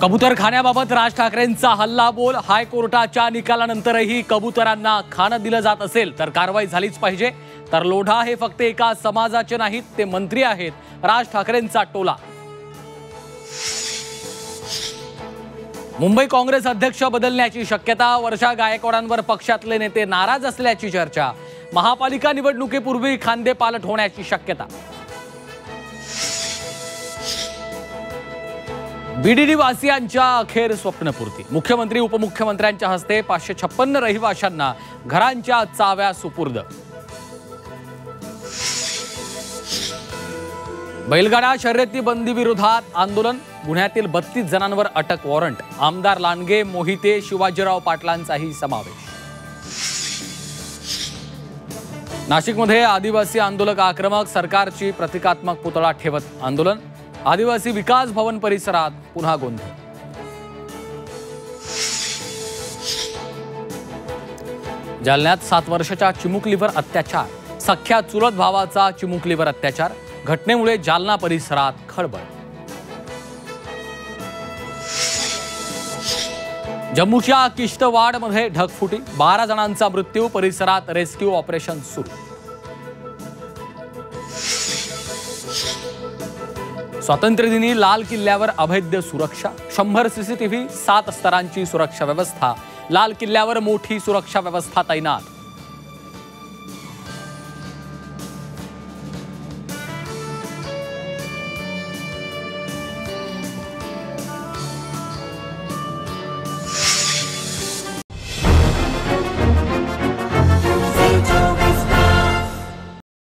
कबूतरखान्याबाबत राज ठाकरेंचा हल्लाबोल। हायकोर्टाच्या निकालानंतरही कबूतरांना खाणं दिलं जात असेल तर कारवाई झालीच पाहिजे। तर लोढा हे फक्त एका समाजाचे नाहीत, ते मंत्री आहेत, राज ठाकरेंचा टोला। मुंबई काँग्रेस अध्यक्ष बदलण्याची शक्यता। वर्षा गायकवाडांवर पक्षातले नेते नाराज असल्याची चर्चा। महापालिका निवडणुकीपूर्वी खांदेपालट होण्याची शक्यता। बीडीडी वासियांच्या अखेर स्वप्नपूर्ती। मुख्यमंत्री उपमुख्यमंत्र्यांच्या हस्ते 556 रहिवाशांना घरांच्या चाव्या सुपूर्द। बैलगाडा शर्यती बंदी विरोधात आंदोलन। गुन्ह्यातील 32 जणांवर अटक वॉरंट। आमदार लांडगे, मोहिते, शिवाजीराव पाटलांचाही समावेश। नाशिकमध्ये आदिवासी आंदोलक आक्रमक। सरकारची प्रतिकात्मक पुतळा ठेवत आंदोलन। आदिवासी विकास भवन परिसरात पुन्हा गोंधळ। जालन्यात 7 वर्षाच्या चिमुकलीवर अत्याचार। सख्या चुलत भावाचा चिमुकलीवर अत्याचार। घटनेमुळे जालना परिसरात खळबळ। जम्मूच्या किश्तवाडमध्ये ढगफुटी। 12 जणांचा मृत्यू। परिसरात रेस्क्यू ऑपरेशन सुरू। स्वातंत्र्यदिनी लाल किल्ल्यावर अभेद्य सुरक्षा। 100 सीसीटीव्ही, 7 स्तरांची सुरक्षा व्यवस्था। लाल किल्ल्यावर मोठी सुरक्षा व्यवस्था तैनात।